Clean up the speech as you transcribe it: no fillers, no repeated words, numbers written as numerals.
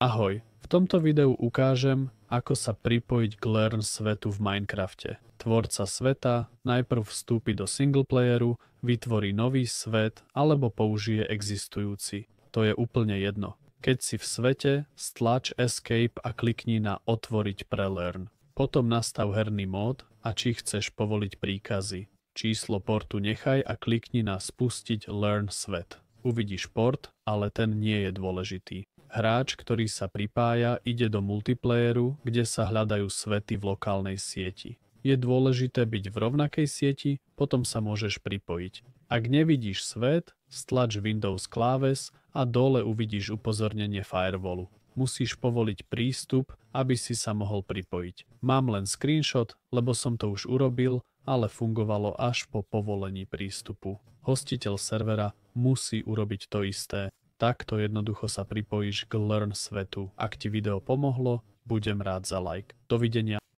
Ahoj, v tomto videu ukážem, ako sa pripojiť k Learn svetu v Minecrafte. Tvorca sveta najprv vstúpi do singleplayeru, vytvorí nový svet alebo použije existujúci. To je úplne jedno. Keď si v svete, stlač Escape a klikni na Otvoriť pre Learn. Potom nastav herný mód a či chceš povoliť príkazy. Číslo portu nechaj a klikni na Spustiť Learn svet. Uvidíš port, ale ten nie je dôležitý. Hráč, ktorý sa pripája, ide do multiplayeru, kde sa hľadajú svety v lokálnej sieti. Je dôležité byť v rovnakej sieti, potom sa môžeš pripojiť. Ak nevidíš svet, stlač Windows kláves a dole uvidíš upozornenie firewallu. Musíš povoliť prístup, aby si sa mohol pripojiť. Mám len screenshot, lebo som to už urobil, ale fungovalo až po povolení prístupu. Hostiteľ servera musí urobiť to isté. Takto jednoducho sa pripojíš k Learn svetu. Ak ti video pomohlo, budem rád za like. Dovidenia.